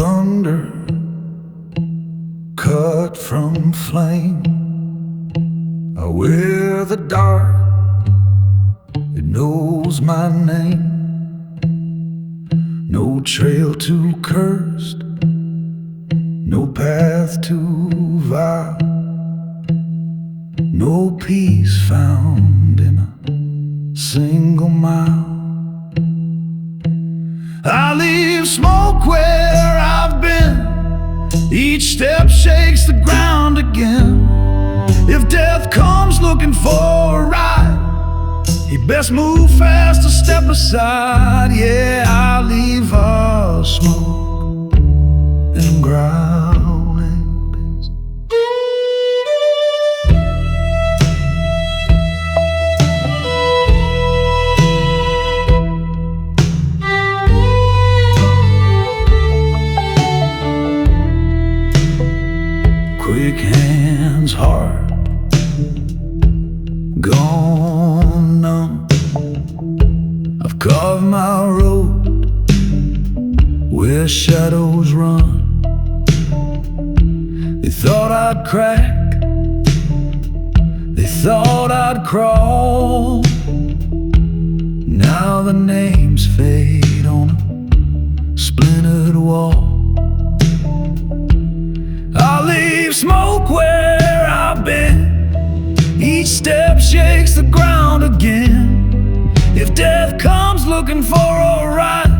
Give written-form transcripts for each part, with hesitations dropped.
thunder cut from flame. I wear the dark, it knows my name. No trail too cursed, no path too vile, no peace found in a single mile. I leave smoke where I've been, each step shakes the ground again. If death comes looking for a ride, he best move fast or step aside. Yeah, I leave her smoke and growling beast. Quick hands, heart gone numb. I've carved my road where shadows run. They thought I'd crack, they thought I'd crawl. Now the names fade on a splintered wall. I leave smoke where I've been, each step shakes the ground again. If death comes looking for a ride,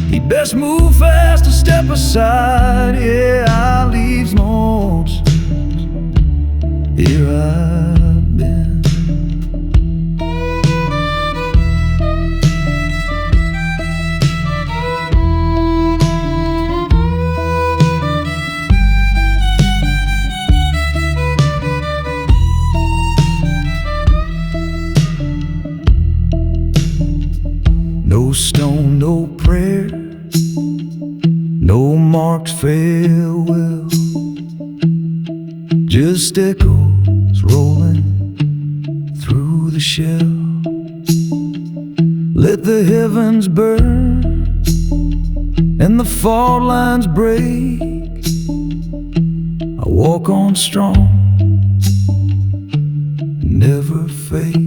he best move fast or step aside. Yeah, I leave smoke, here I've been. No stone, no prayer, no marked farewell, just echoes rolling through the shell. Let the heavens burn and the fault lines break. I walk on strong, never fake.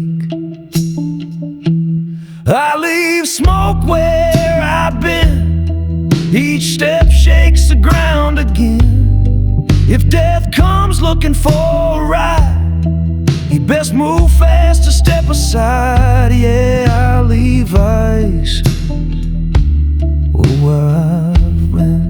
I leave smoke where I've been, each step shakes the ground again. If death comes looking for a ride, he best move fast or step aside. Yeah, I leave ice where I've been.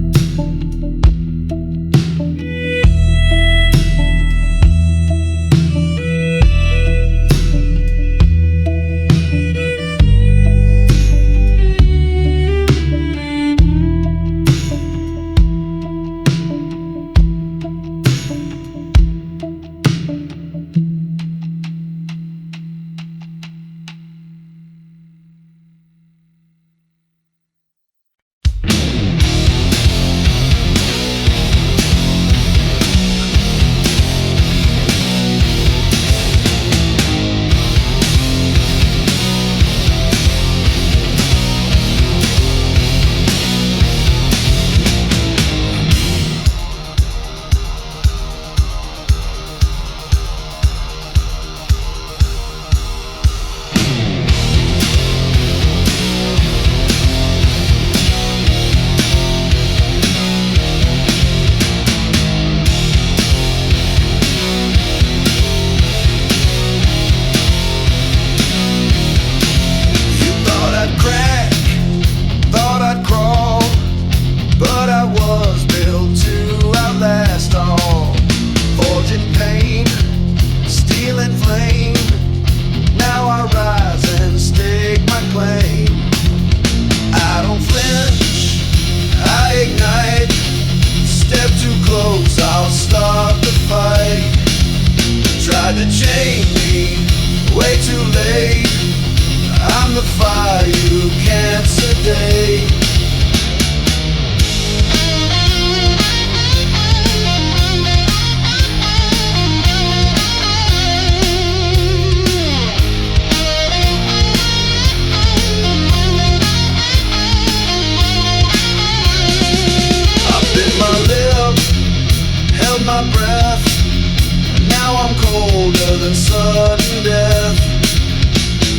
and sudden death.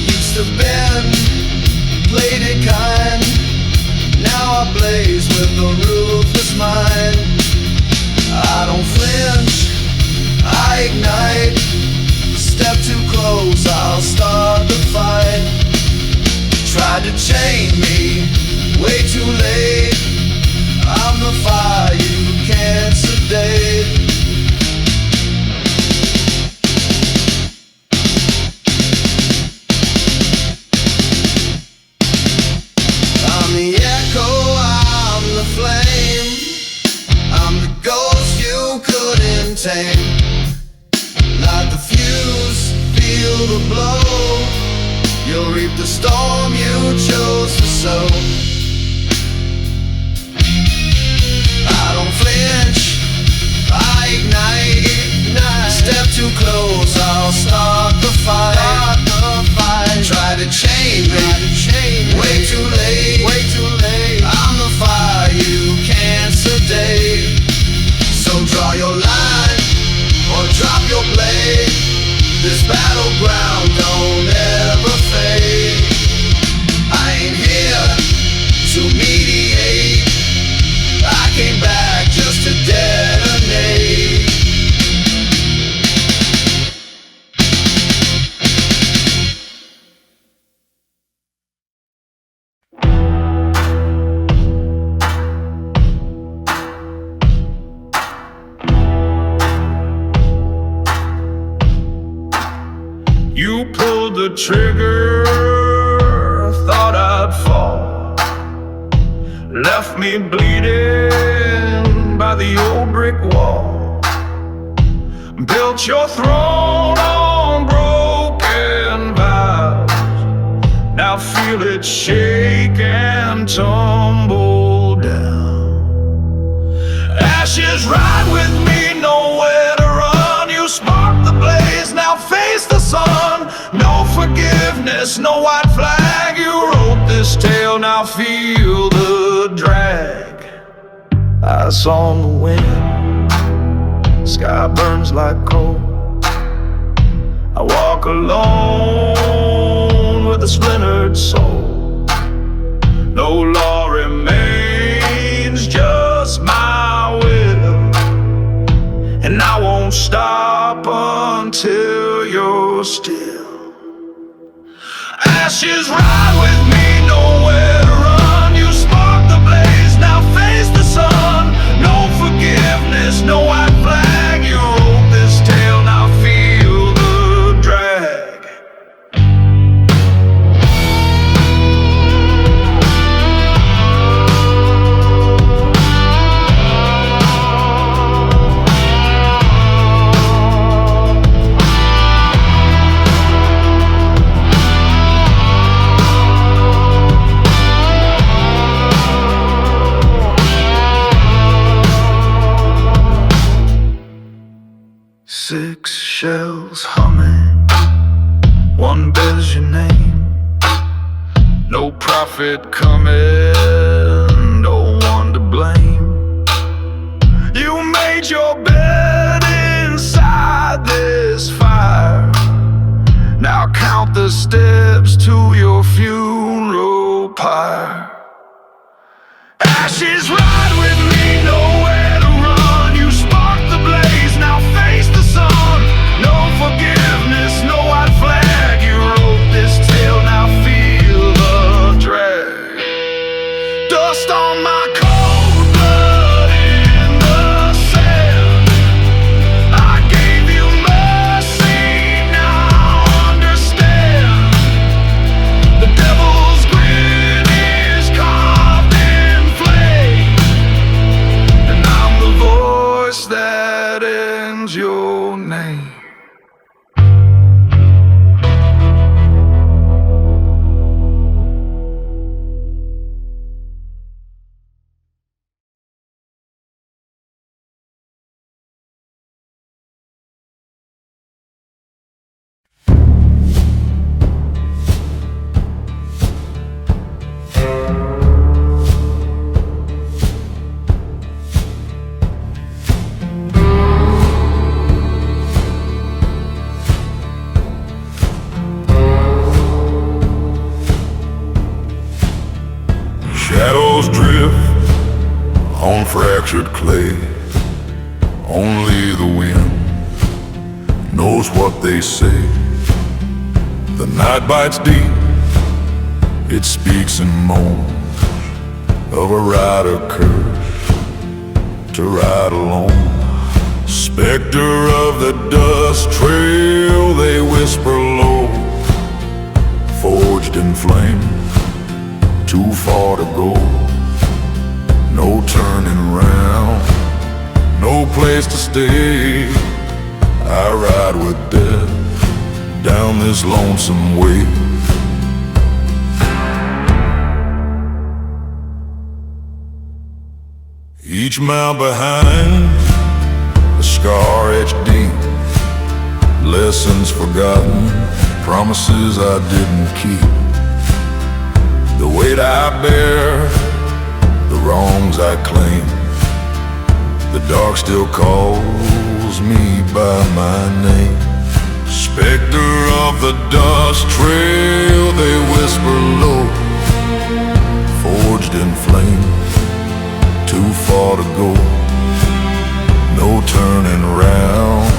Used to bend, played it kind. Now I blaze with a ruthless mind. I don't flinch, I ignite. Step too close, I'll start the fight. Tried to chain me, way too late. I'm the fire you can't sedate. I'm the echo, I'm the flame. I'm the ghost you couldn't tame. Light the fuse, feel the blow. You'll reap the storm you chose to sow. I don't flinch, I ignite. Step too close, I'll start the fight. Try to chain me, way too late. I'm the fire you can't sedate. So draw your line or drop your blade. This battleground don't ever fade. I ain't here to mediate. I came back just to detonate. You pulled the trigger, thought I'd fall. Left me bleeding by the old brick wall. Built your throne on broken vows. Now feel it shake and tumble down. Ashes ride with me, nowhere to run. You spark the blaze, now face the sun. No forgiveness, no white flag. You wrote this tale, now feel the drag. Ice on the wind, sky burns like coal. I walk alone with a splintered soul. No law remains, just my will. And I won't stop until you're still. Ashes ride with me, nowhere to run. You spark the blaze, now face the sun. No forgiveness, no white flag. You wrote this tale, now feel the drag. Six shells humming, one bears your name. No profit coming, no one to blame. You made your bed inside this fire. Now count the steps to your funeral pyre. Ashes ride with me, nowhere to run. You spark the blaze, now face the sun. No forgiveness, no white flag. You wrote this tale, now feel the drag. Dust on my cold blood in the sand. I gave you mercy, now understand. The devil's grin is carved in flame. on fractured clay. Only the wind knows what they say. The night bites deep, it speaks and moans of a rider cursed to ride alone. Spectre of the dust trail, they whisper low, forged in flame, too far to go. No turning round, no place to stay. I ride with death down this lonesome way. Each mile behind, a scar etched deep, lessons forgotten, promises I didn't keep. The weight I bear, the wrongs I claim, the dark still calls me by my name. Spectre of the dust trail, they whisper low, forged in flame, too far to go. No turning round,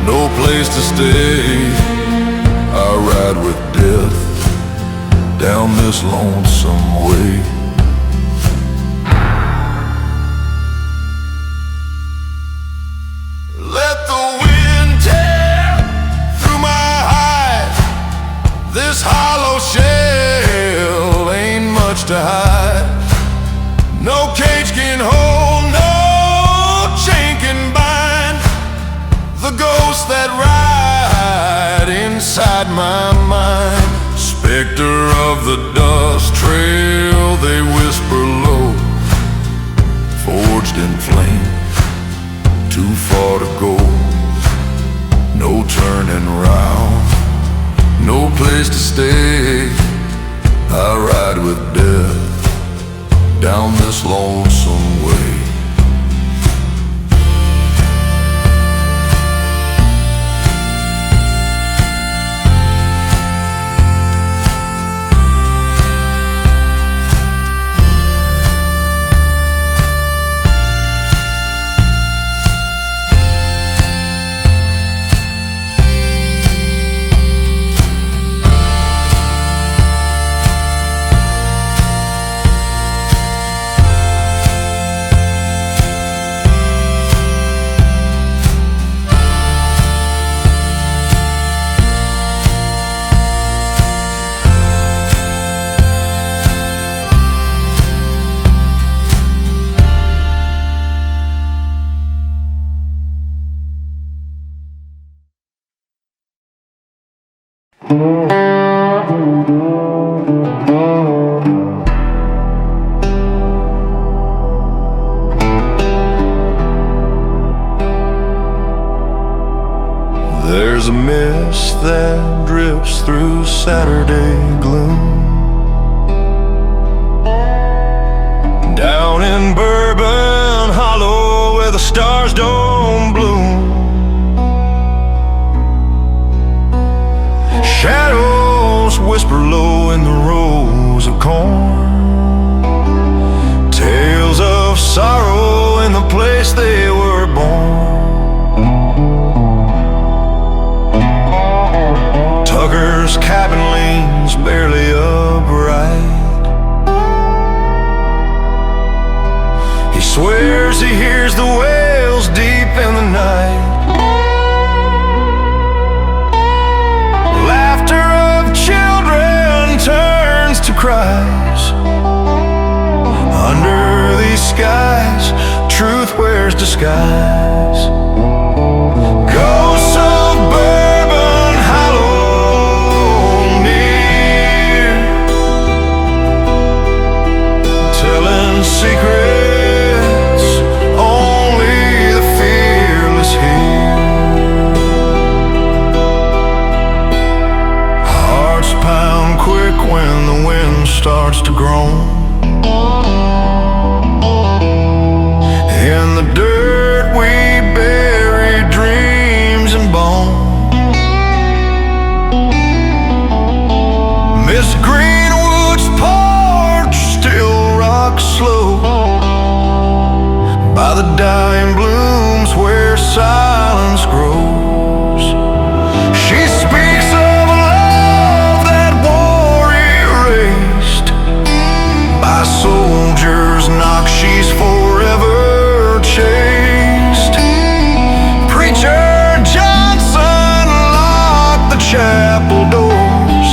no place to stay. I ride with death down this lonesome way. Let the wind tear through my hide. This hollow shell ain't much to hide. No cage can hold, no chain can bind the ghosts that ride inside my mind. Spectre of the dust trail, they whisper low, forged in flame, too far to go. No turning round, no place to stay. I ride with death down this lonesome way. There's a mist that drips through Saturday gloom, down in Bourbon Hollow where the stars don't bloom. Shadows whisper low in the rows of corn, tales of sorrow in the place they were born. Tucker's cabin leans barely upright. He swears he hears the wails deep in the night. Laughter of children turns to cries. Under these skies, truth wears disguise. Ghosts of Bourbon Hollow near, telling secrets only the fearless hear. Hearts pound quick when the wind starts to groan. In the dirt we bear by the dying blooms where silence grows. She speaks of a love that war erased, by soldiers knocked she's forever chased. Preacher Johnson locked the chapel doors,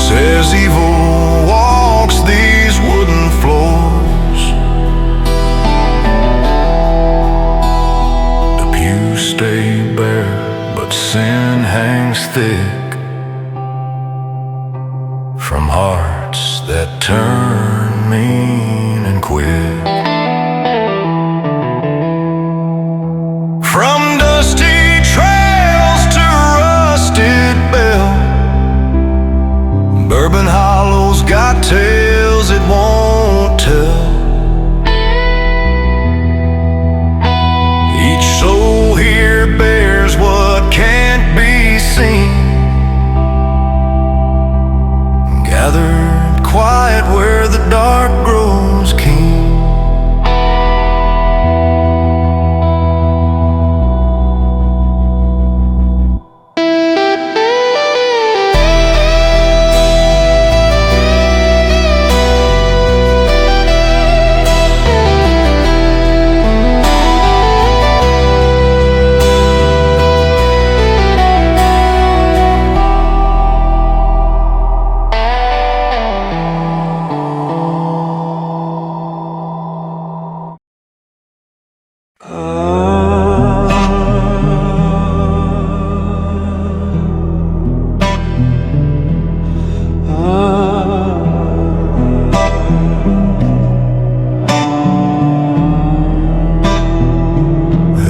says evil walks these wooden floors. The pews stay bare, but sin hangs thick from hearts that turn mean and quick. From dusty trails to rusted bell, Bourbon Hollow's got tales it won't tell. Each soul here bears what can't be seen, gathered quiet where the dark grows keen.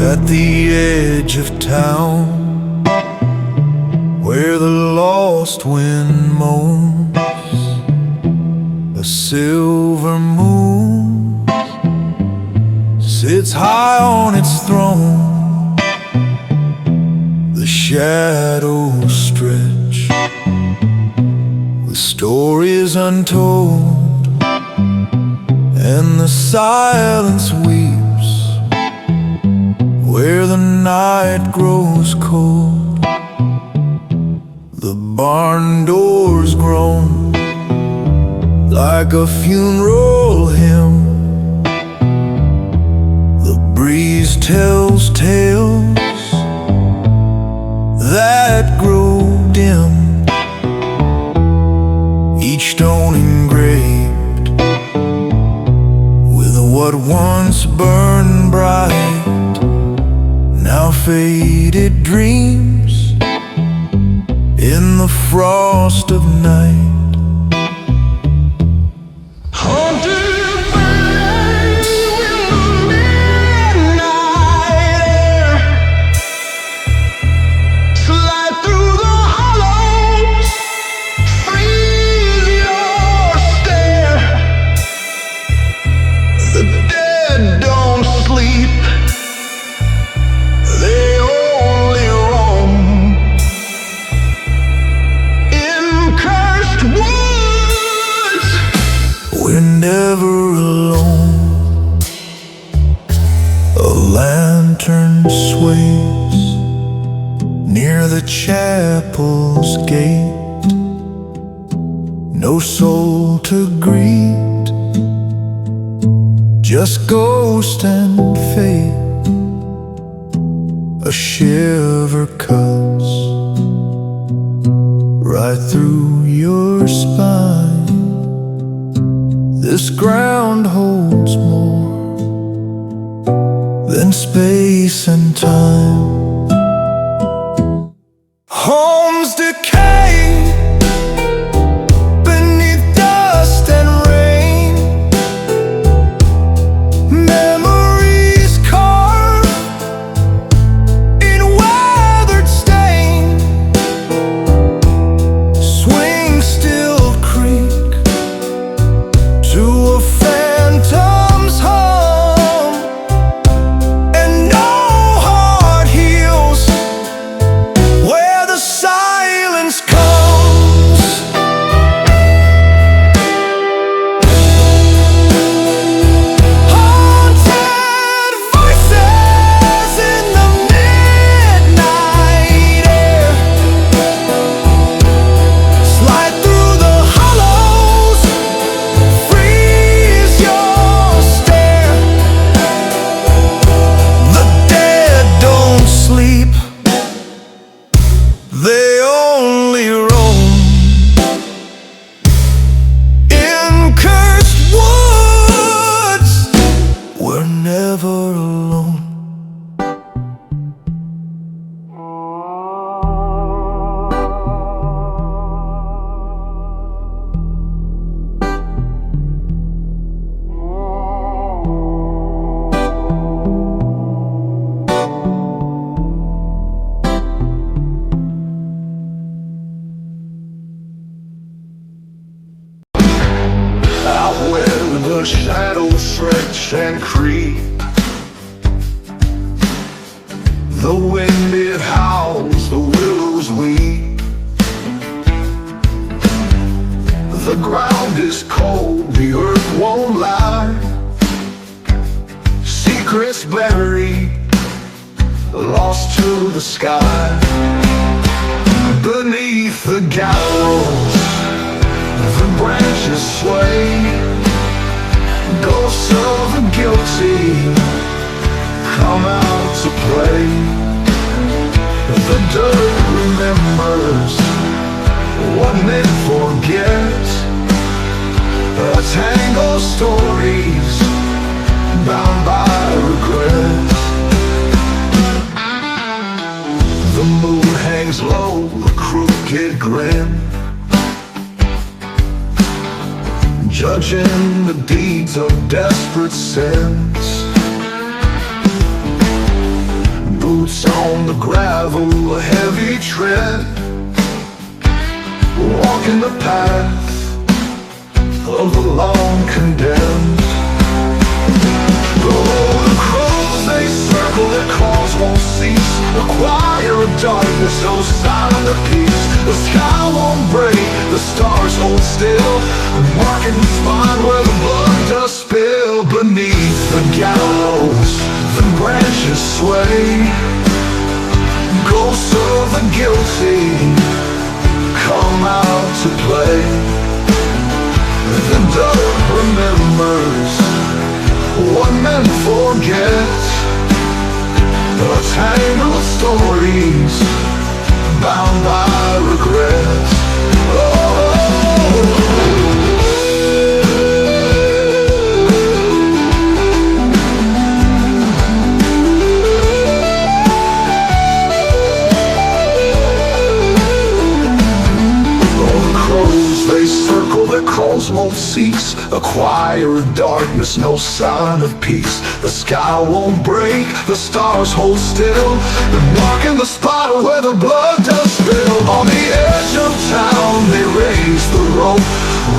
At the edge of town, where the lost wind moans, a silver moon sits high on its throne. The shadows stretch with stories untold, and the silence weeps where the night grows cold. The barn doors groan like a funeral hymn. The breeze tells tales that grow dim, each stone engraved with what once burned bright, now faded dreams in the frost of night. Haunted by the midnight air, slide through the hollows, freeze your stare. The dead don't sleep, they only roam in cursed woods. We're never alone. A lantern sways near the chapel's gate, no soul to greet, just ghost and fate. A shiver cuts right through your spine. This ground holds more than space and time. Homes decay beneath dust and rain, memories carved in weathered stain. Swing still creak to a phantom's hum, and no heart heals where the silence never alone. The shadows stretch and creep, the wind it howls, the willows weep. The ground is cold, the earth won't lie. Secrets buried, lost to the sky. Beneath the gallows, the branches sway. Ghosts of the guilty come out to play. The dirt remembers what men forget. A tangle of stories bound by regret. The moon hangs low, a crooked grin, judging the deeds of desperate sins. Boots on the gravel, a heavy tread, walking the path of the long condemned. Oh, the crows, they circle, their calls won't cease. The choir of darkness, no sign of peace. The sky won't break, the stars hold still, marking the spot where the blood does spill. Beneath the gallows, the branches sway. Ghosts of the guilty come out to play. The dirt remembers what men forget. A tangle of stories bound by regret. They circle, their calls won't cease. A choir of darkness, no sign of peace. The sky won't break, the stars hold still, they're marking the spot where the blood does spill. On the edge of town they raise the rope,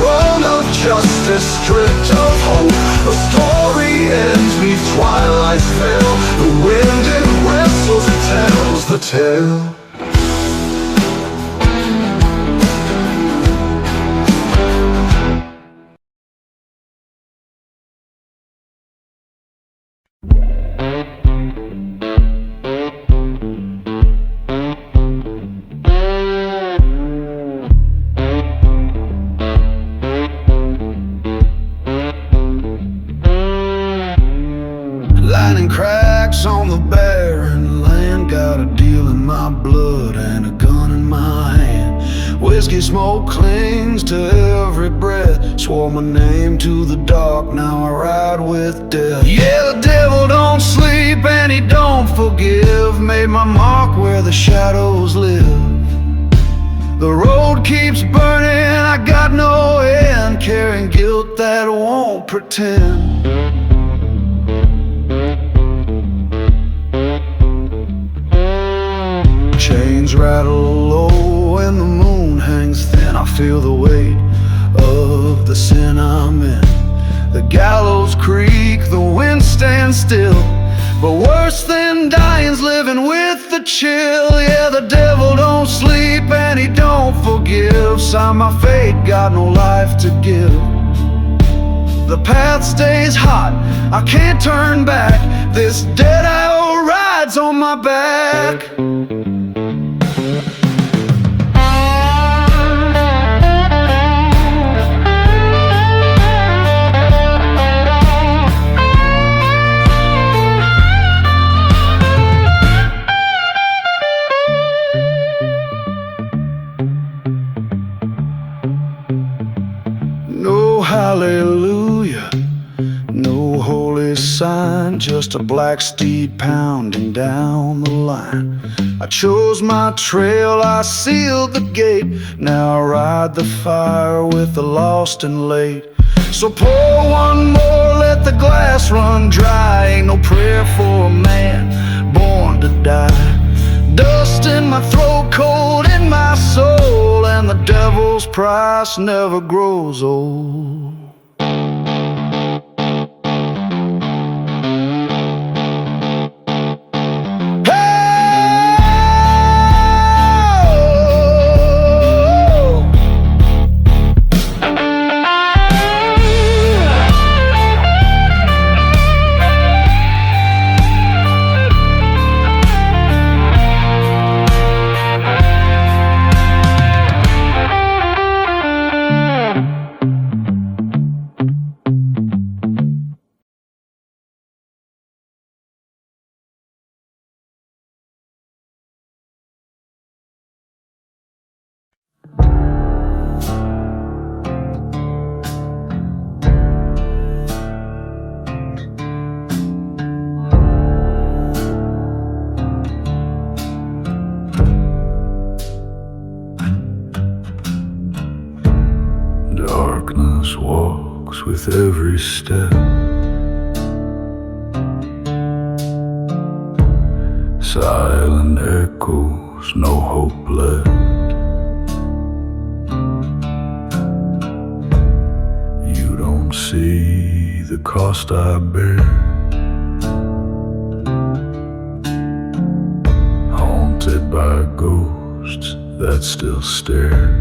run of justice, stripped of hope. The story ends, neath twilight's veil. The wind it whistles, it tells the tale. Lightning cracks on the barren land, got a deal in my blood and a gun in my hand. Whiskey smoke clings to every breath, swore my name to the dark, now I ride with death. Yeah, the devil don't sleep and he don't forgive, made my mark where the shadows live. The road keeps burning, I got no end, carrying guilt that won't pretend. Chains rattle low and the moon hangs thin, I feel the weight of the sin I'm in. The gallows creak, the wind stands still, but worse than dying's living with the chill. Yeah, the devil don't sleep and he don't forgive, sign my fate, got no life to give. The path stays hot, I can't turn back, this dead arrow rides on my back. No hallelujah, no holy sign. mind, just a black steed pounding down the line. I chose my trail, I sealed the gate. Now I ride the fire with the lost and late. So pour one more, let the glass run dry. Ain't no prayer for a man born to die. Dust in my throat, cold in my soul, and the devil's price never grows old. Darkness walks with every step. Silent echoes, no hope left. You don't see the cost I bear. Haunted by ghosts that still stare.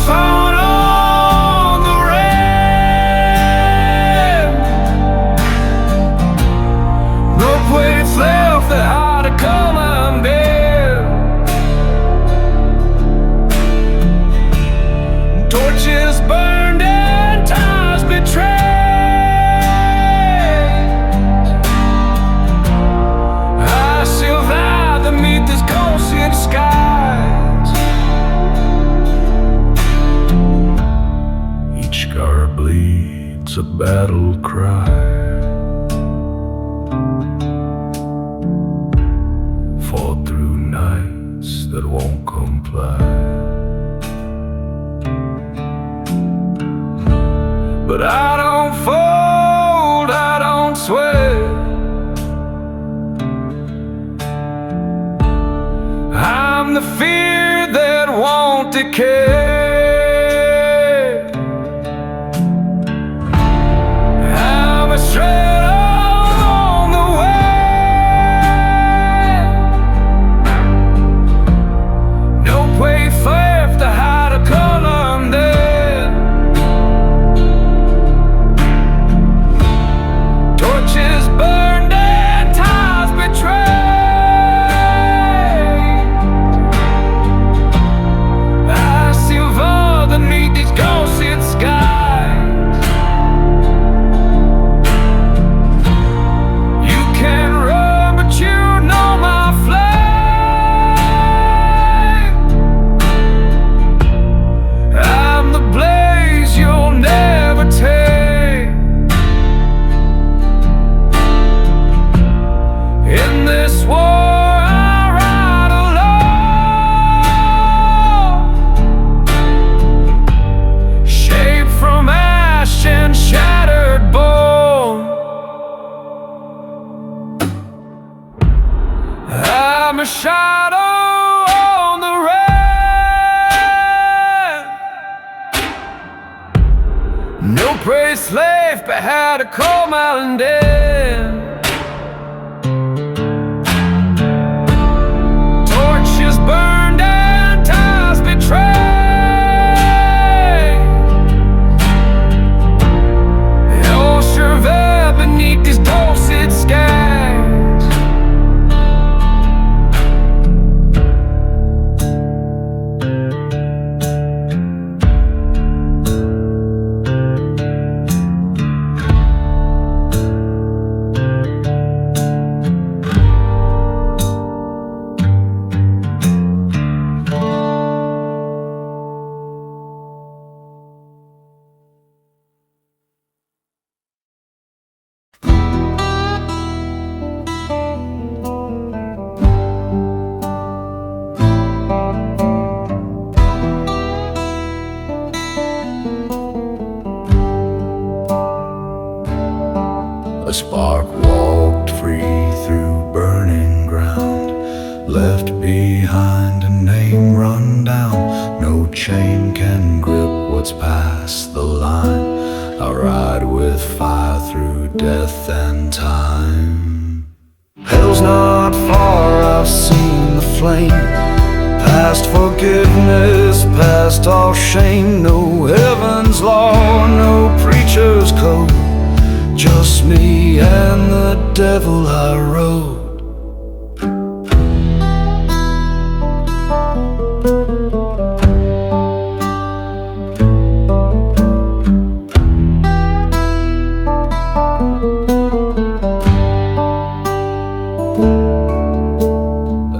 Phone on the ram. No place left that hard to come undone. Torches burned and ties betrayed. I survived to meet this ghost in skies. Scar bleeds a battle cry. Fought through nights that won't comply. But I don't fold, I don't sweat. I'm the fear that won't decay. Straight on the way. No place left to hide a color I'm dead. Torches burned and ties betrayed. I silver beneath these ghosted skies. I'm a shadow on the red. No place left but how to call my undone. Torches burned and ties betrayed. You'll survive beneath these dulcet skies. spark walked free through burning ground, left behind a name run down. No chain can grip what's past the line. I ride with fire through death and time. Hell's not far, I've seen the flame, past forgiveness, past all shame. No heaven's law, no preacher's code, just me and the devil I rode.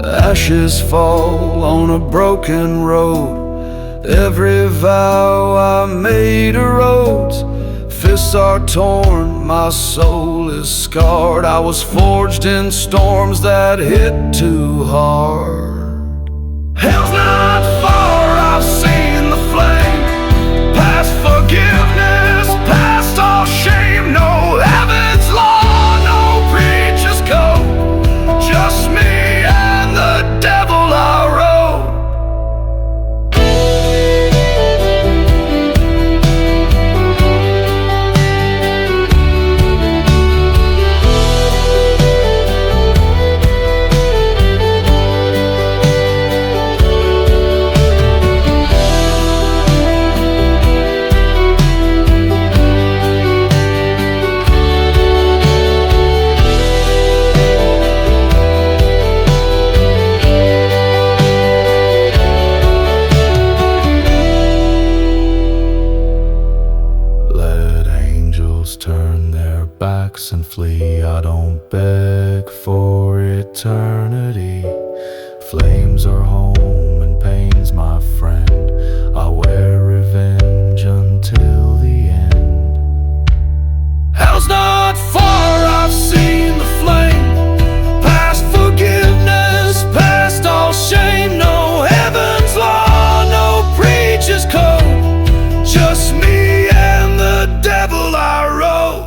Ashes fall on a broken road, every vow I made erodes. Fists are torn, my soul is scarred. I was forged in storms that hit too hard. Hell's not far, I've seen the flame, past forgiveness, past all shame. No heaven's law, no preacher's code, just me and the devil I rode. Turn their backs and flee. I don't beg for eternity. Flames are home and pain's my friend. I wear revenge until the end. Hell's not far, I've seen the flame, past forgiveness, past all shame. No heaven's law, no preacher's code, just me and the devil I rode.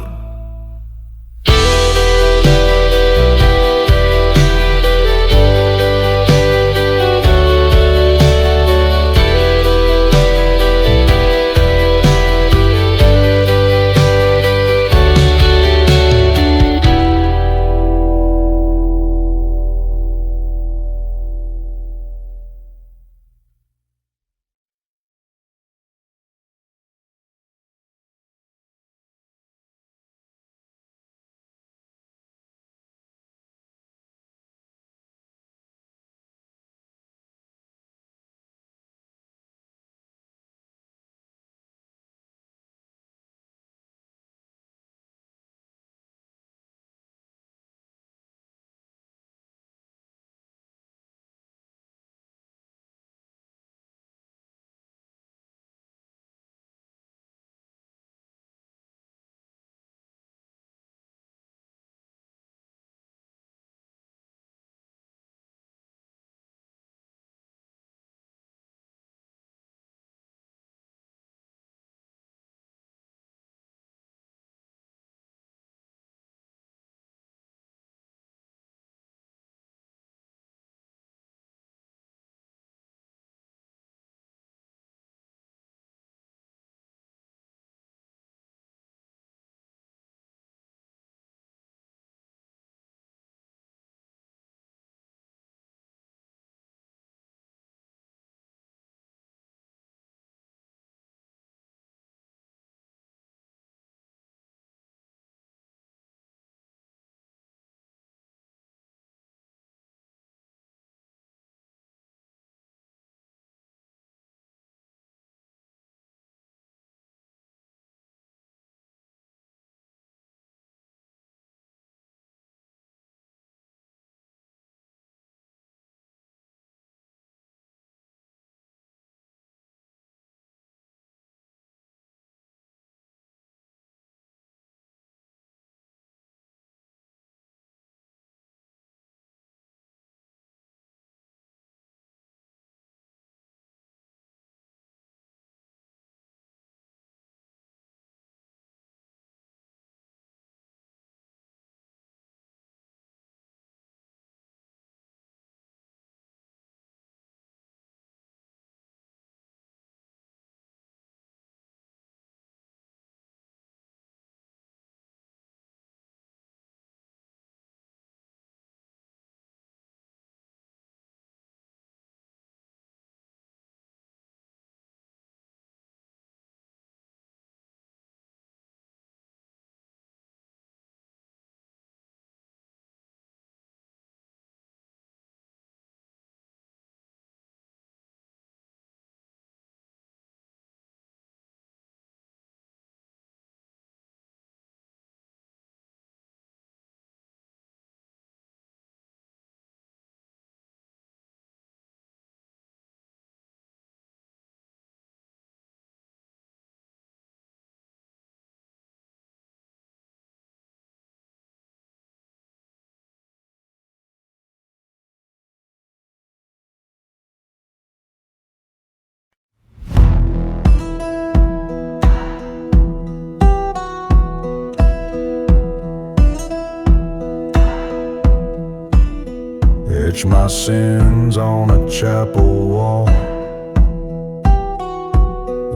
etch my sins on a chapel wall.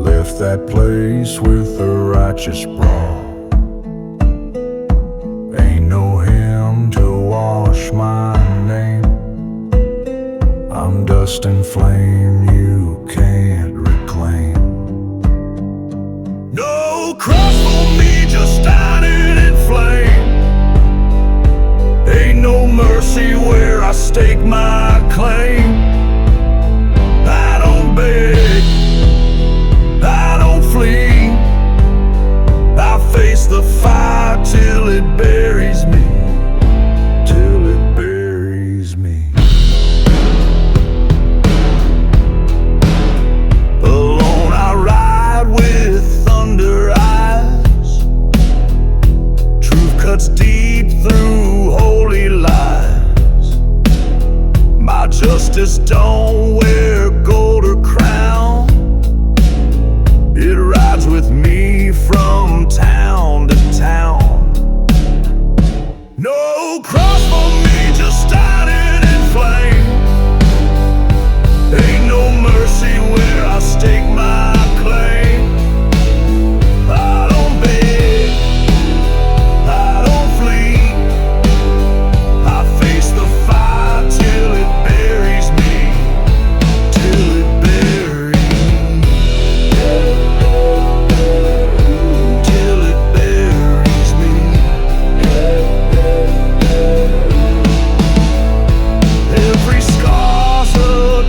Left that place with a righteous brawl. Ain't no hymn to wash my name. I'm dust and flame you can't reclaim. No cross for me, just standing in flame. Ain't no mercy where I stake my claim. I don't beg, I don't flee. I face the fire till it buries me, till it buries me. Alone I ride with thunder eyes. Truth cuts deep through holy lies. My justice don't wear gold or crown. It rides with me from town to town. No cross for me, just standing in flame. Ain't no mercy where I stake my claim. I don't beg, I don't flee. I face the fire till it buries me, till it buries me, till it buries me. Every scar's a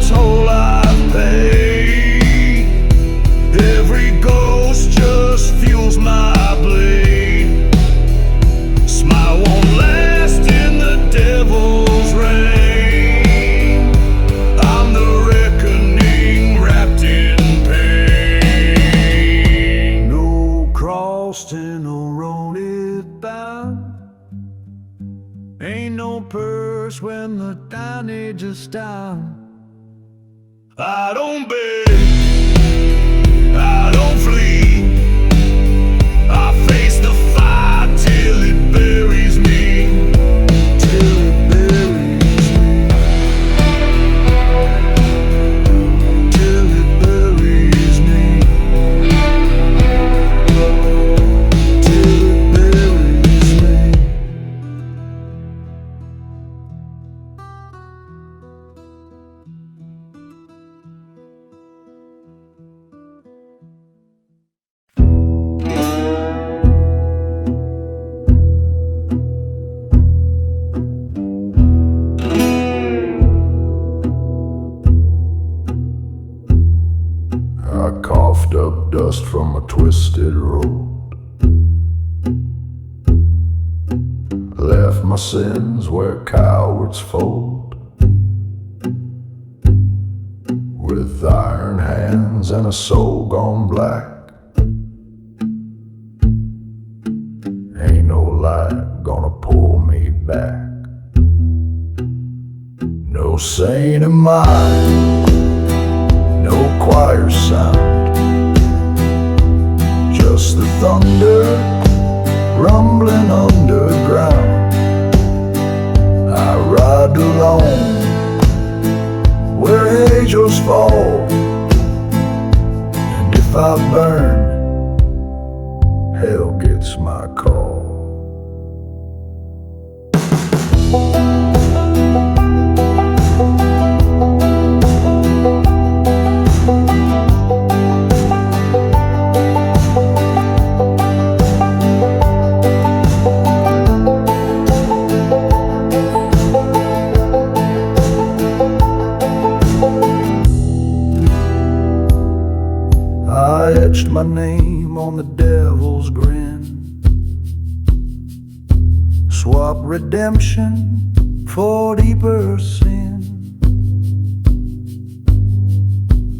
toll I've paid. Every ghost just fuels my blade. Smile won't last in the devil's rain. I'm the reckoning wrapped in pain. No cross and no road is bound. Ain't no purse when the tonnage is down. I don't beg, I don't flee. I face the fire till it buries me, till it buries me, till it buries me, till it buries me. I coughed up dust from a twisted road. Left my sins where cowards fold. With iron hands and a soul gone black. Ain't no light gonna pull me back. No saint of mine, no choir sound, just the thunder rumbling underground. I ride alone where angels fall, and if I burn, hell gets my call. I etched my name on the devil's grin. Swap redemption for deeper sin.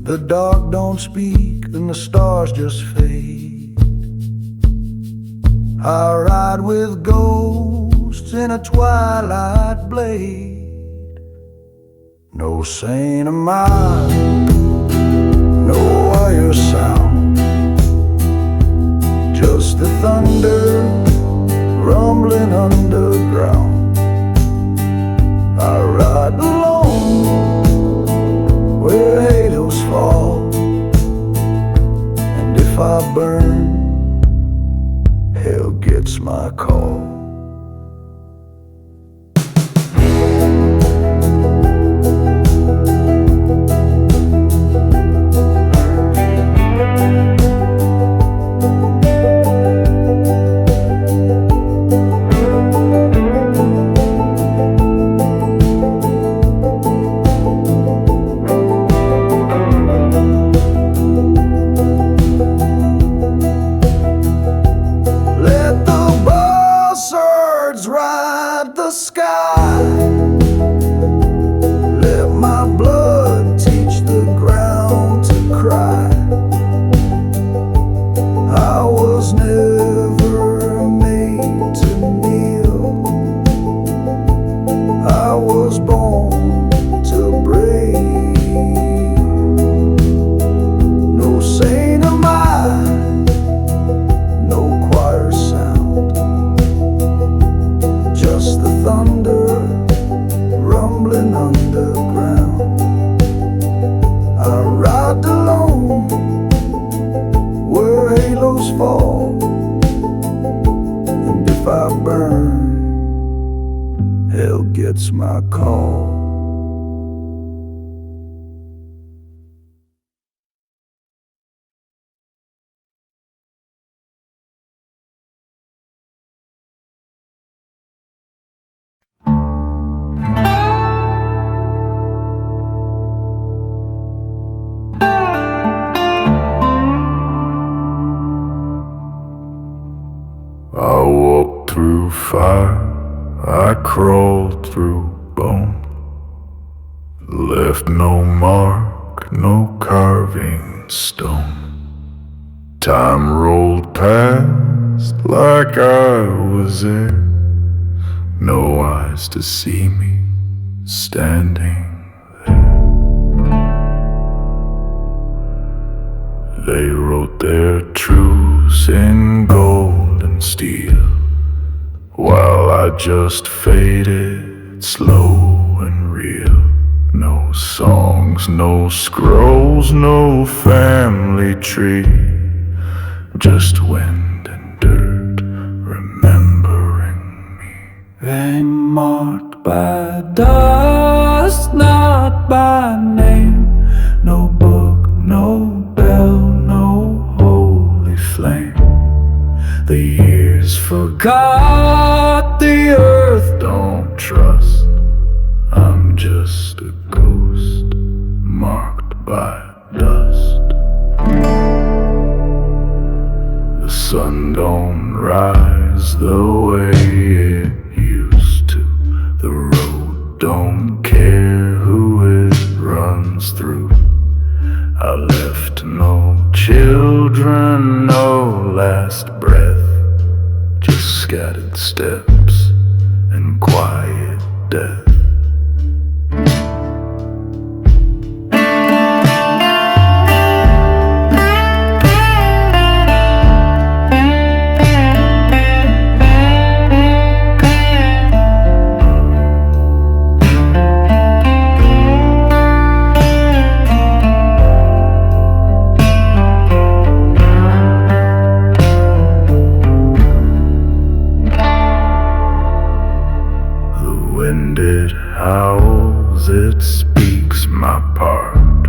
The dark don't speak and the stars just fade. I ride with ghosts in a twilight blade. No saint of mine, no wire sound, just the thunder rumbling underground. I ride alone gets my call. Ride the sky. Let my blood teach the ground to cry. I was never made to kneel. I was born to break. No saint of mine, no choir sound, just the thunder rumbling underground. I ride alone where halos fall, and if I burn, hell gets my call. I walked through fire, I crawled through bone, left no mark, no carving stone. Time rolled past like I was there, no eyes to see me standing there. They wrote their truths in gold and steel, while I just faded slow and real. No songs, no scrolls, no family tree, just wind and dirt remembering me. They marked by dust, not by name. No book, no bell, no holy flame. The years forgot, the earth don't trust. I'm just a ghost marked by dust. The sun don't rise the way it used to. The road don't care who it runs through. I left no children, no last breath, just scattered steps and quiet death. It howls, it speaks my part,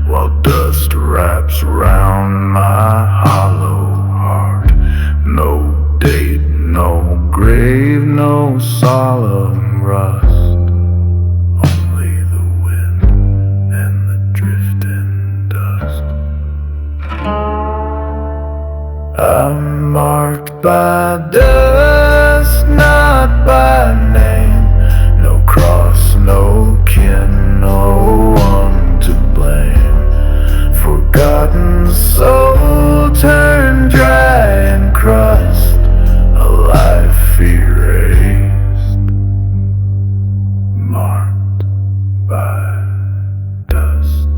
while dust wraps round my hollow heart. No date, no grave, no solemn rust, only the wind and the drifting dust. I'm marked by dust, not by name. No cross, no kin, no one to blame. Forgotten soul turned dry and crust, a life erased, marked by dust.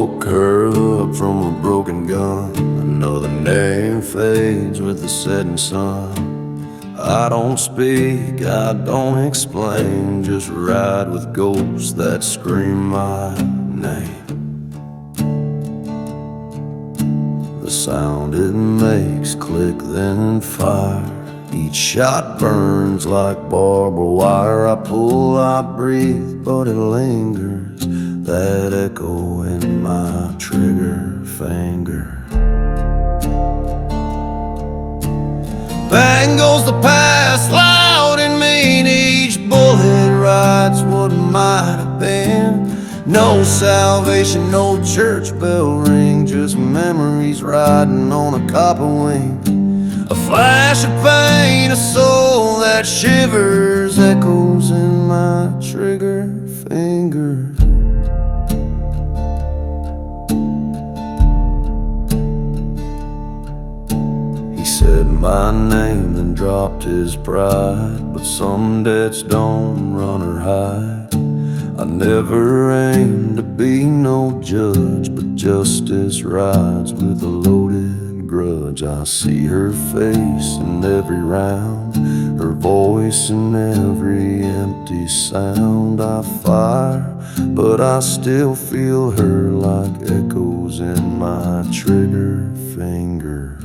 Smoke curls up from a broken gun. Another name fades with the setting sun. I don't speak, I don't explain, just ride with ghosts that scream my name. The sound it makes, click then fire. Each shot burns like barbed wire. I pull, I breathe, but it lingers, that echo in my trigger finger. Bang goes the past, loud and mean. Each bullet writes what might have been. No salvation, no church bell ring, just memories riding on a copper wing. A flash of pain, a soul that shivers, echoes in my trigger finger. He said my name and dropped his pride, but some debts don't run or hide. I never aimed to be no judge, but justice rides with a loaded grudge. I see her face in every round, her voice in every empty sound. I fire, but I still feel her like echoes in my trigger finger.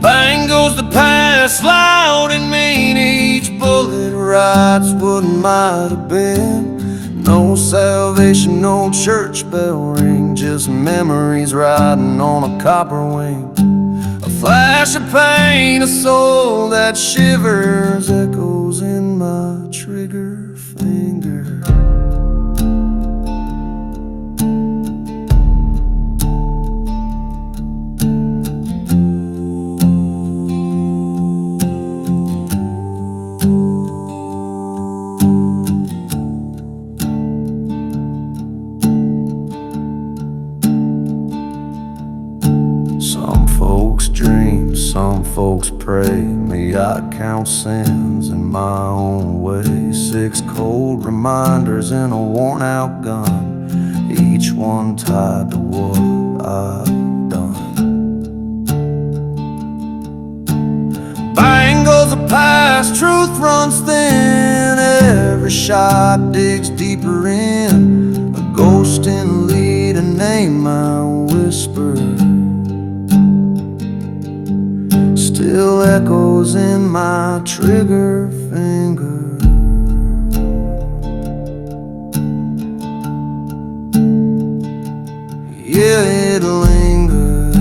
Bang goes the past, loud and mean. Each bullet writes what might have been. No salvation, no church bell ring, just memories riding on a copper wing. A flash of pain, a soul that shivers, echoes in my trigger finger. Some folks dream, some folks pray. Me, I count sins in my own way. 6 cold reminders in a worn out gun, each one tied to what I've done. Bang goes the past, truth runs thin. Every shot digs deeper in. A ghost in lead, a name I whisper, still echoes in my trigger finger. Yeah, it lingers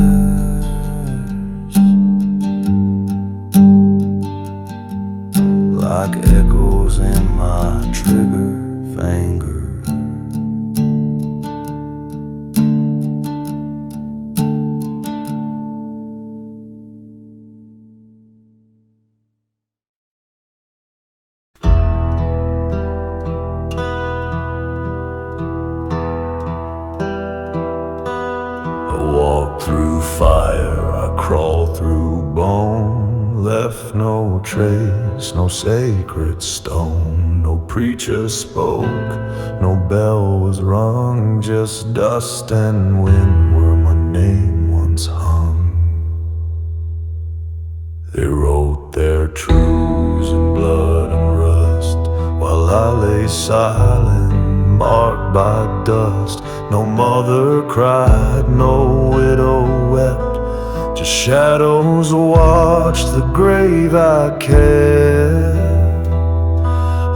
like echoes in my trigger finger. Through fire, I crawl through bone. Left no trace, no sacred stone. No preacher spoke, no bell was rung. Just dust and wind where my name once hung. They wrote their truths in blood and rust, while I lay silent, marked by dust. No mother cried, no widow wept, just shadows watched the grave I kept.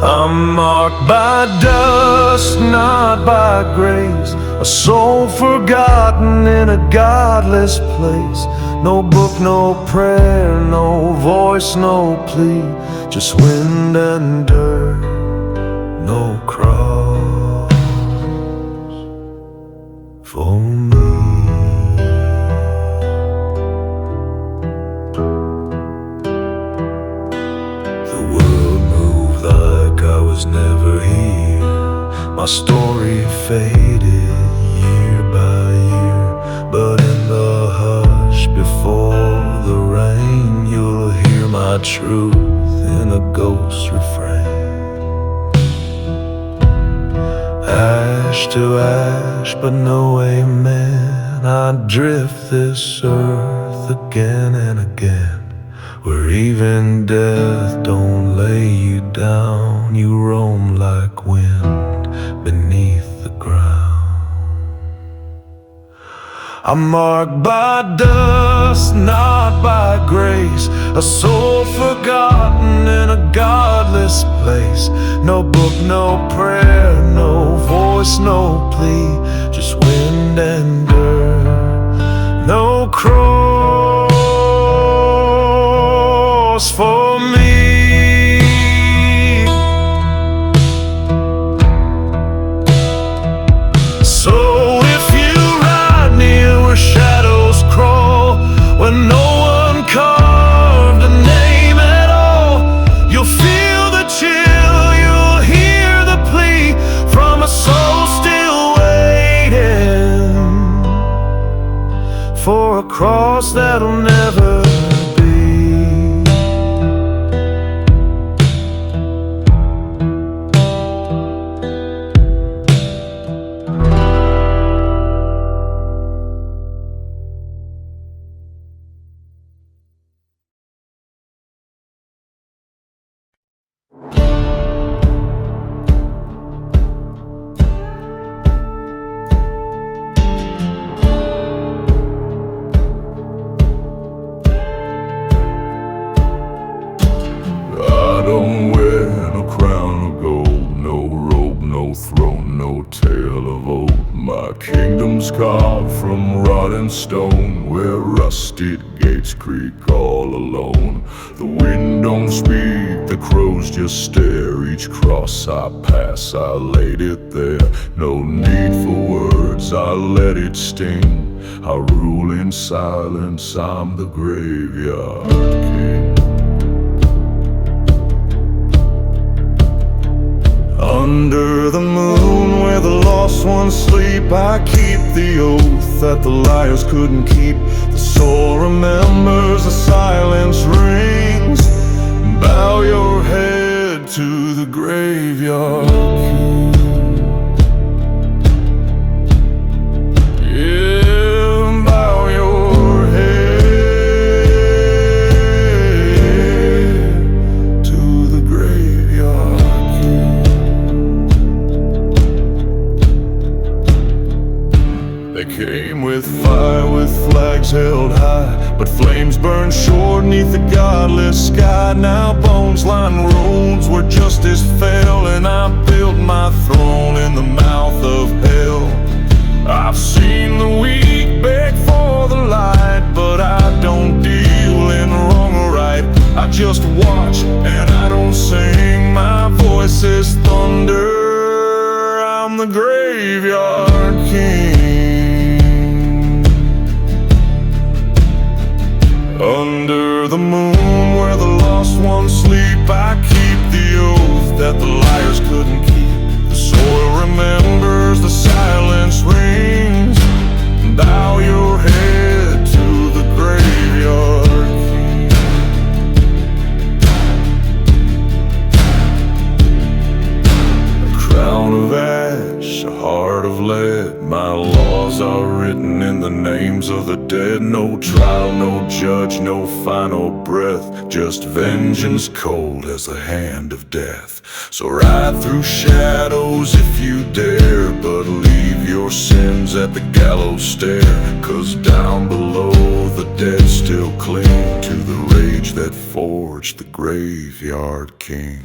I'm marked by dust, not by grace, a soul forgotten in a godless place. No book, no prayer, no voice, no plea, just wind and dirt, no cross for me. The world moved like I was never here. My story faded year by year, but in the hush before the rain, you'll hear my truth in a ghost refrain. to ash, but no amen. I drift this earth again and again, where even death don't lay you down. You roam like wind beneath the ground. I'm marked by dust, not by grace, a soul forgotten in a godless place. No book, no prayer, no voice, no plea, just wind and dirt. No cross for me. Shadows crawl when no one carved a name at all. You'll feel the chill, you'll hear the plea from a soul still waiting for a cross that'll never be. Don't wear no crown of gold, no robe, no throne, no tale of old. My kingdom's carved from wrought and stone, where rusted gates creak all alone. The wind don't speak, the crows just stare. Each cross I pass, I laid it there. No need for words, I let it sting. I rule in silence, I'm the graveyard king. Under the moon where the lost ones sleep, I keep the oath that the liars couldn't keep. The soul remembers, the silence rings. Bow your head to the graveyard king. Yeah, bow your head to the graveyard king. They came with fire, with flags held high, but flames burned short neath the godless sky. Now bones line roads where justice fell, and I built my throne in the mouth of hell. I've seen the weak beg for the light, but I don't deal in wrong or right. I just watch and I don't sing. My voice is thunder, I'm the graveyard king. Under the moon where the lost ones sleep, I keep the oath that the liars couldn't keep. The soil remembers, the silence rings. Bow your head to the graveyard king. A crown of ash, a heart of lead. My laws are written in the names of the dead. No trial, no judge, no final breath, just vengeance cold as the hand of death. So ride through shadows if you dare, but leave your sins at the gallows stair. 'Cause down below the dead still cling to the rage that forged the graveyard king.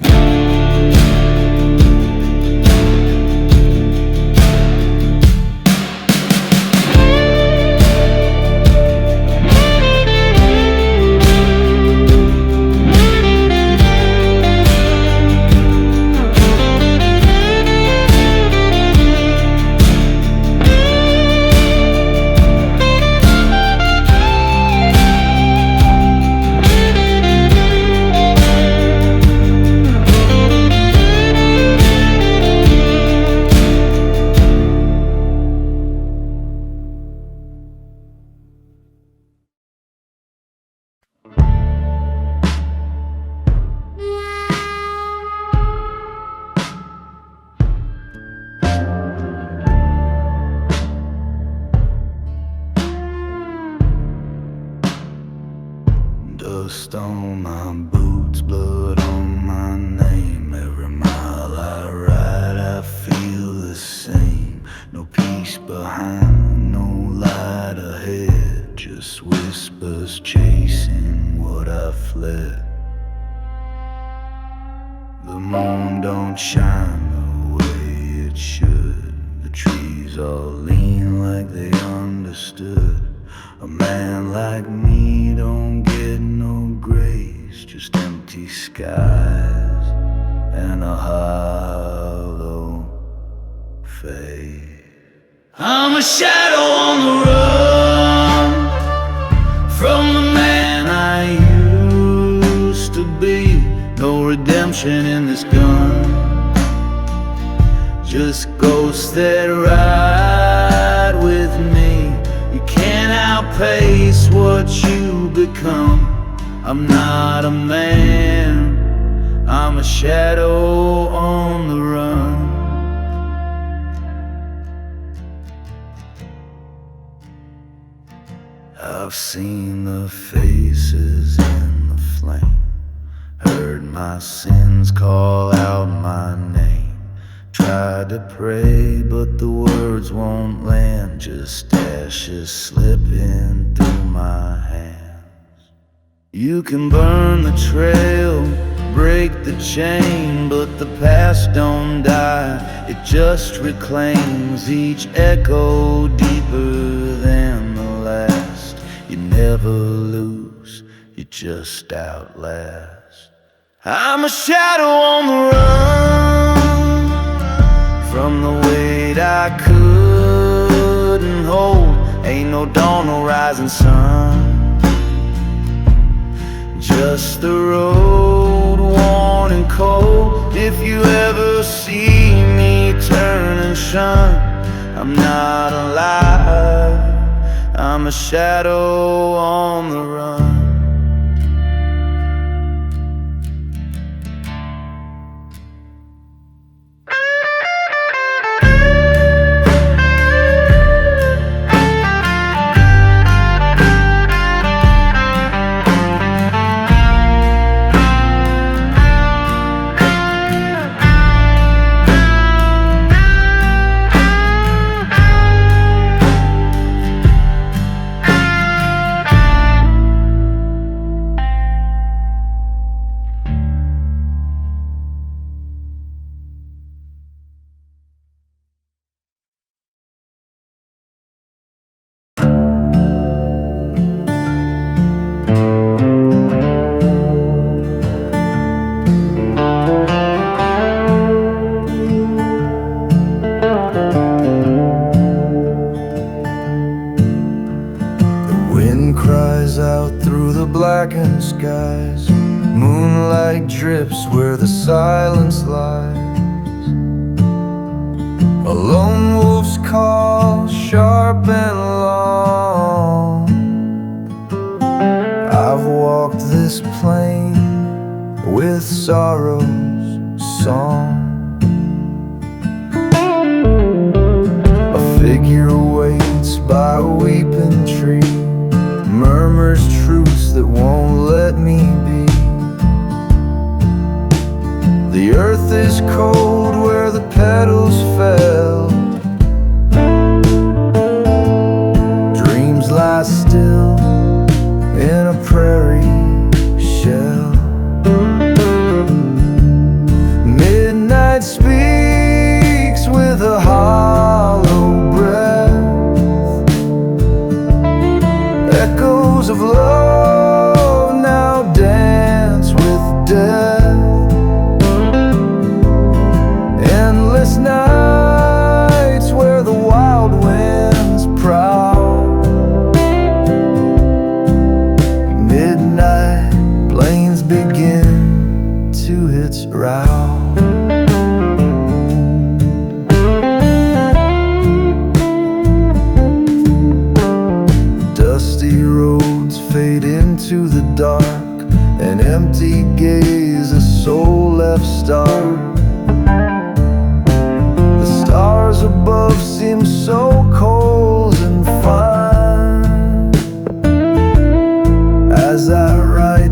Dust on my boots, blood on my name. Every mile I ride, I feel the same. No peace behind, no light ahead. Just whispers chasing what I fled. The moon don't shine the way it should. The trees all lean like they understood. A man like me don't get no grace, just empty skies and a hollow face. I'm a shadow on the run from the man I used to be. No redemption in this gun, just ghosts that ride with me. You can't outpace what you become. I'm not a man, I'm a shadow on the run. I've seen the faces in the flame, heard my sins call out my name. Tried to pray, but the words won't land, just ashes slipping through my hands. You can burn the trail, break the chain, but the past don't die, it just reclaims each echo deeper than the last. You never lose, you just outlast. I'm a shadow on the run from the weight I couldn't hold. Ain't no dawn, no rising sun, just the road worn and cold. If you ever see me turn and shun, I'm not alive, I'm a shadow on the run. Blackened skies, moonlight drips where the silence lies. A lone wolf's call, sharp and long. I've walked this plain with sorrow's song. A figure waits by a weeping tree, murmurs truths that won't let me be. The earth is cold where the petals fell. Dreams lie still in a prairie shell. Midnight speaks with a hollow breath. Echoes of love now dance with death. Endless nights where the wild winds prowl. Midnight plains begin to its route. Dusty roads fade into the dark, an empty gaze, a soul left stark. The stars above seem so cold and fine as I write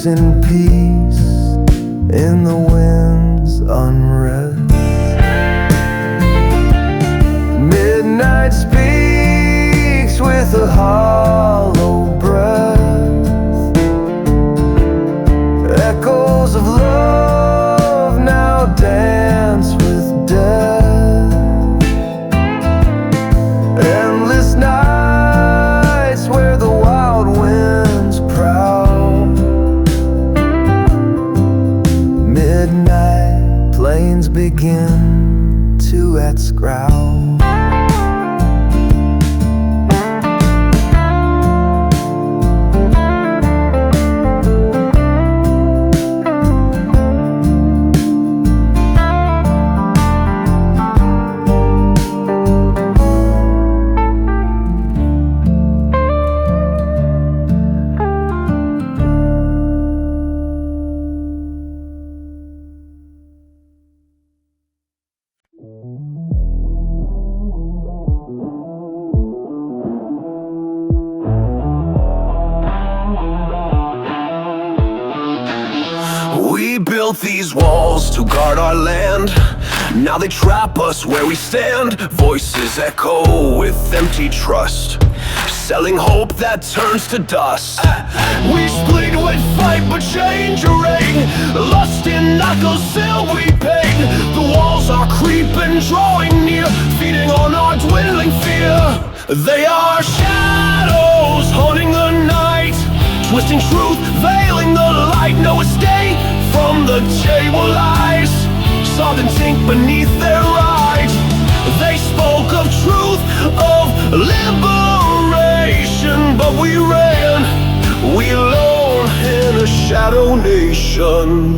sleeps in peace in the wind's unrest. Midnight speaks with a hollow breath, echoes of love now dance with death. Endless nights where the wild winds prowl, midnight plains begin to growl. We built these walls to guard our land. Now they trap us where we stand. Voices echo with empty trust, selling hope that turns to dust. We split with fight but change a ring. Lust in knuckles till we ping. The walls are creeping, drawing near, feeding on our dwindling fear. They are shadows haunting the night, twisting truth, veiling the light. No escape from the table lies, salt and ink beneath their ride. They spoke of truth, of liberation, but we ran, we alone in a shadow nation.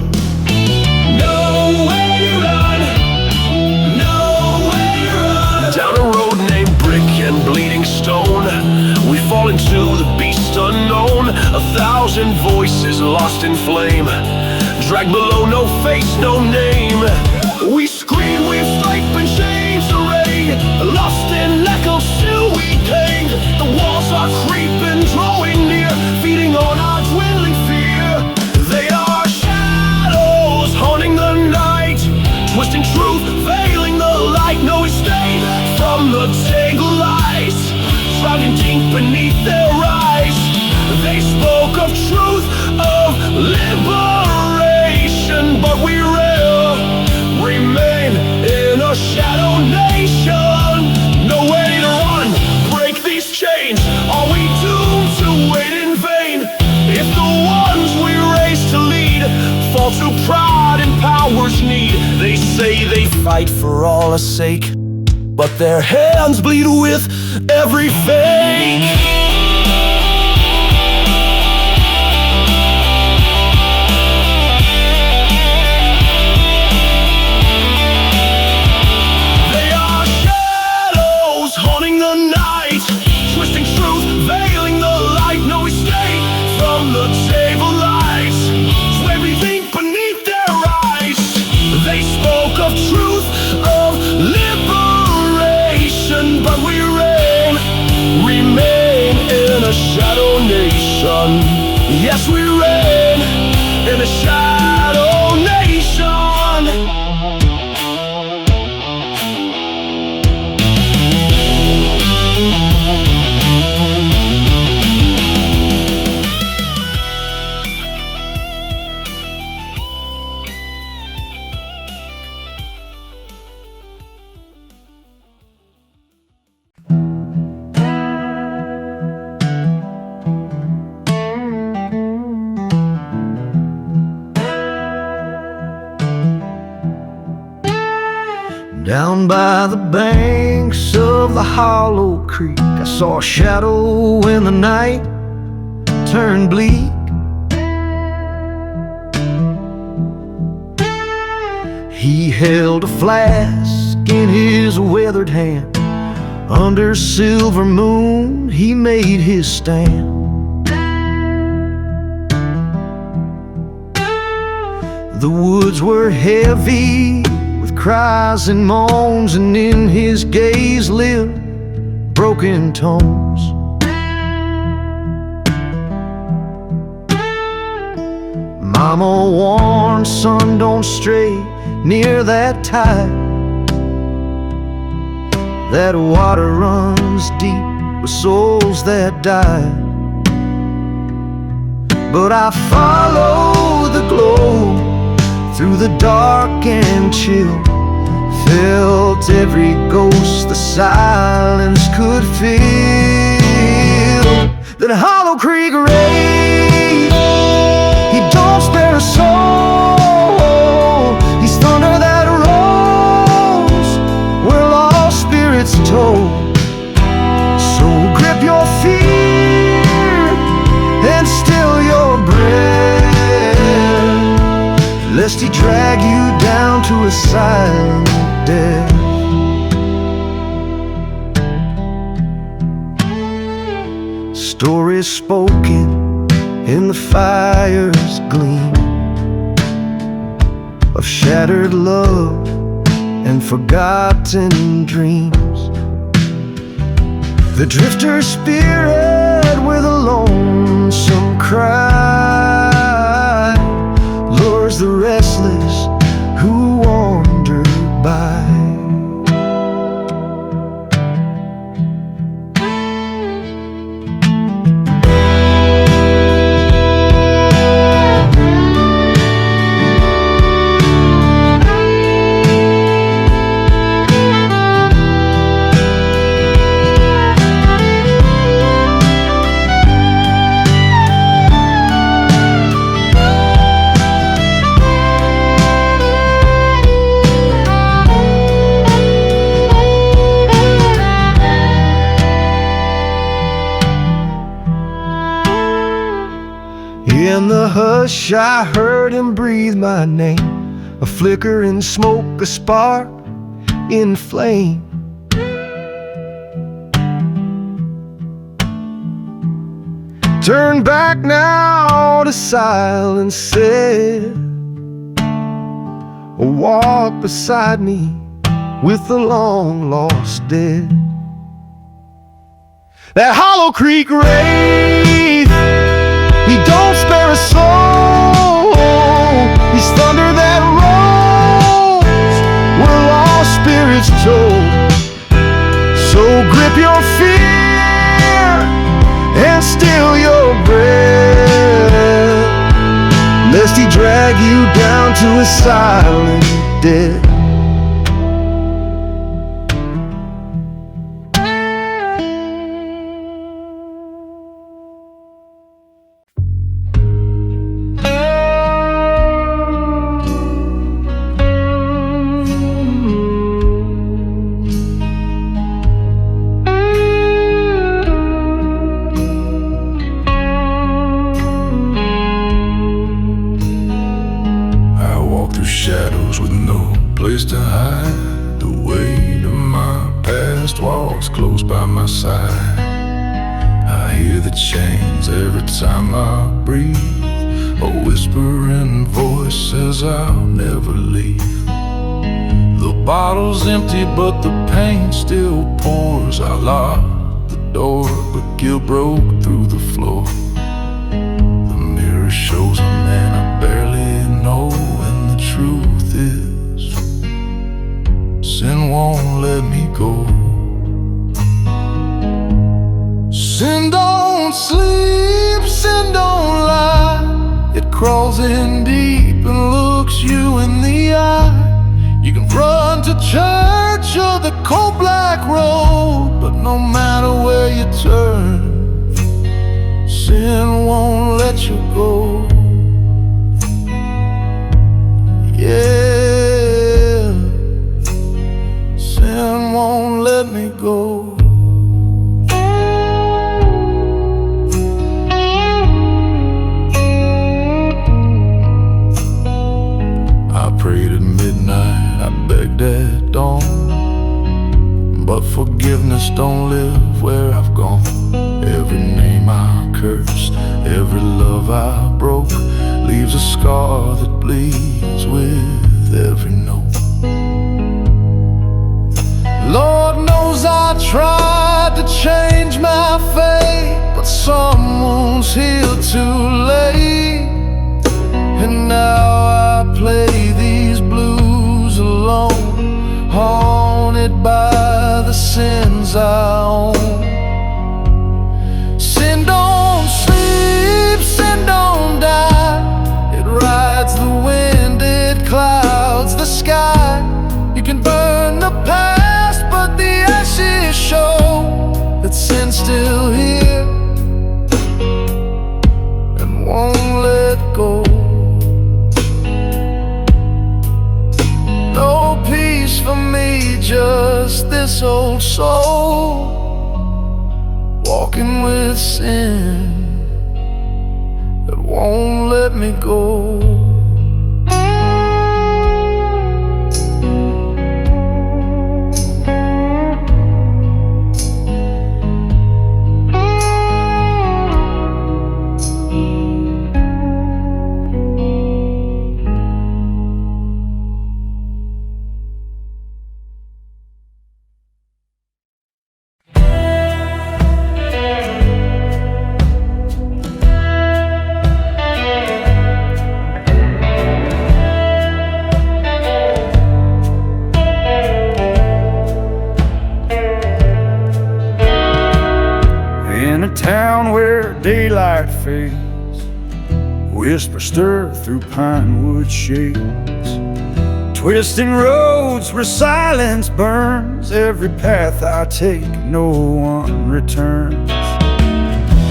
Nowhere to run, nowhere to run. Down a road named brick and bleeding stone, we fall into the beast unknown. 1,000 voices lost in flame, dragged below, no face, no name. We scream, we've striped and chains array, lost in echoes till we cling. The walls are creeping, drawing near, feeding on our dwindling fear. They are shadows haunting the night, twisting truth, veiling the light. No escape from the tangled lies, shrouding deep beneath their eyes. They spoke of truth, of liberation, but we remain in a shadow nation. No way to run, break these chains. Are we doomed to wait in vain? If the ones we raised to lead fall to pride and power's need. They say they fight for all our sake, but their hands bleed with every fake. Yes, we reign in a shadow nation. Down by the banks of the hollow creek, I saw a shadow when the night turned bleak. He held a flask in his weathered hand. Under silver moon he made his stand. The woods were heavy with cries and moans, and in his gaze lived broken tones. Mama warned, son, don't stray near that tide. That water runs deep with souls that die. But I followed the glow through the dark and chill, felt every ghost the silence could feel. That Hollow Creek raised, he don't spare a soul. He's thunder that rolls where lost spirits toll. So grip your fear and still your breath, lest he drag you down to a silent death. Stories spoken in the fire's gleam of shattered love and forgotten dreams. The drifter's spirit with a lonesome cry lures the restless who wander by. In the hush I heard him breathe my name, a flicker in smoke, a spark in flame. Turn back now to silence said, walk beside me with the long lost dead. That Hollow Creek wraith, he don't spare a soul. He's thunder that rolls where lost spirits toll. So grip your fear and still your breath, lest he drag you down to a silent death. Shadows with no place to hide. The weight of my past walks close by my side. I hear the chains every time I breathe. A whispering voice says I'll never leave. The bottle's empty but the pain still pours. I locked the door but guilt broke through the floor. The mirror shows a man I barely know. Truth is, sin won't let me go. Sin don't sleep, sin don't lie. It crawls in deep and looks you in the eye. You can run to church or the cold black road, but no matter where you turn, sin won't let you go. Yeah, sin won't let me go. I prayed at midnight, I begged at dawn, but forgiveness don't live where I've gone. Every name I cursed, every love I broke, leaves a scar that bleeds with every note. Lord knows I tried to change my fate, but some wounds heal too late, and sins I own. Sin don't sleep, sin don't die. It rides the wind, it clouds the sky. You can burn the past, but the ashes show that sin's still here and won't let go. No peace for me, just this old soul walking with sin that won't let me go. Town where daylight fades, whispers stir through pine wood shades, twisting roads where silence burns. Every path I take, no one returns.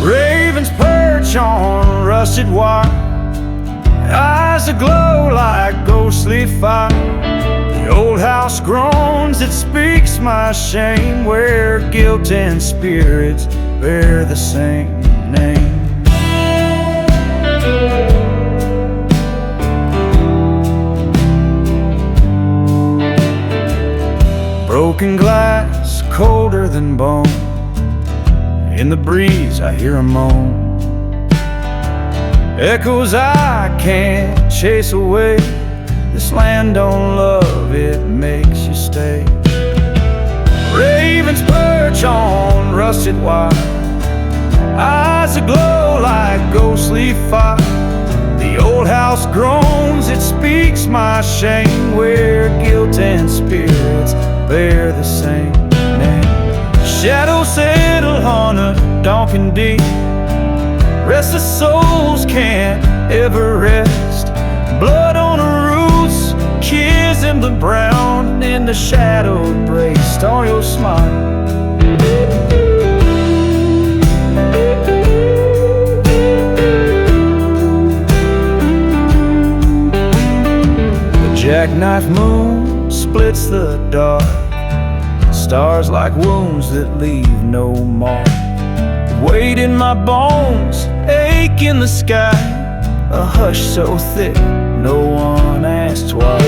Ravens perch on rusted wire, eyes aglow like ghostly fire. The old house groans, it speaks my shame, where guilt and spirits bear the same name. Broken glass, colder than bone. In the breeze I hear a moan, echoes I can't chase away. This land don't love, it makes you stay. Ravens perch on rusted wire, eyes aglow like ghostly fire. The old house groans, it speaks my shame, where guilt and spirits bear the same name. Shadows settle on a darkened deep, restless souls can't ever rest. Blood on the roots, kids in the brown, and in the shadow embraced all your smile. The jackknife moon splits the dark, stars like wounds that leave no mark. Weight in my bones, ache in the sky, a hush so thick no one asks why.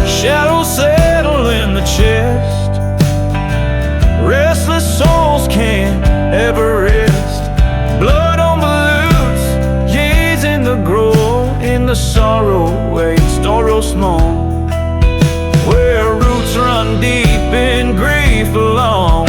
Shadows settle in the chest, restless souls can't ever rest. Blood on balloons, years in the grove, in the sorrow waste, or small, where roots run deep in grief alone.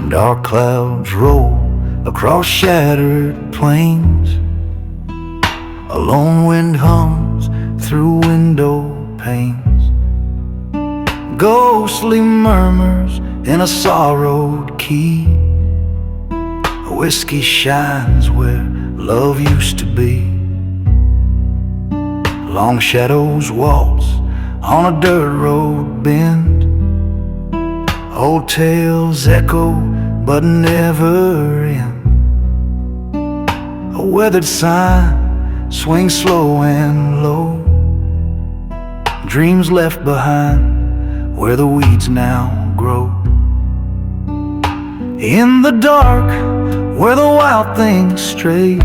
Dark clouds roll across shattered plains, a lone wind hums through window panes. Ghostly murmurs in a sorrowed key, a whiskey shines where love used to be. Long shadows waltz on a dirt road bend, Old tales echo but never end. A weathered sign swings slow and low. Dreams left behind where the weeds now grow. In the dark where the wild things stray,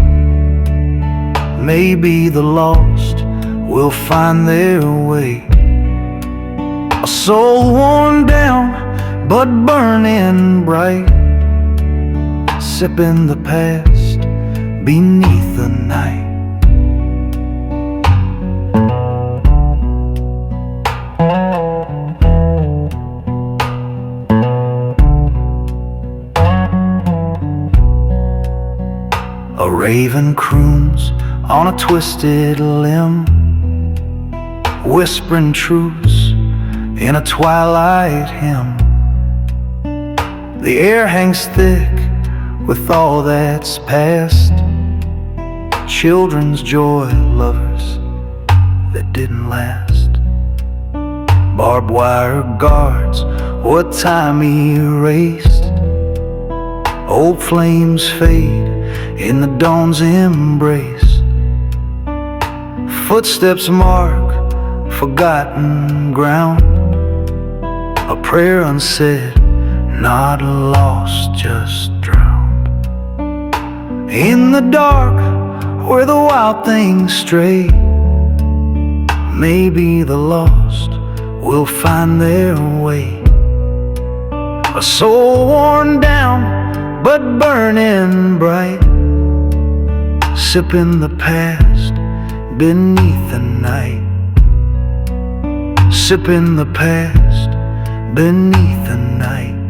maybe the lost will find their way. A soul worn down but burning bright, sipping the past beneath the night. A raven croons on a twisted limb, whispering truths in a twilight hymn. The air hangs thick with all that's past, children's joy, lovers that didn't last. Barbed wire guards what time erased, old flames fade in the dawn's embrace. Footsteps mark forgotten ground, a prayer unsaid, not lost, just drowned. In the dark where the wild things stray, maybe the lost will find their way. A soul worn down but burning bright, sipping the past beneath the night. Sipping the past beneath the night.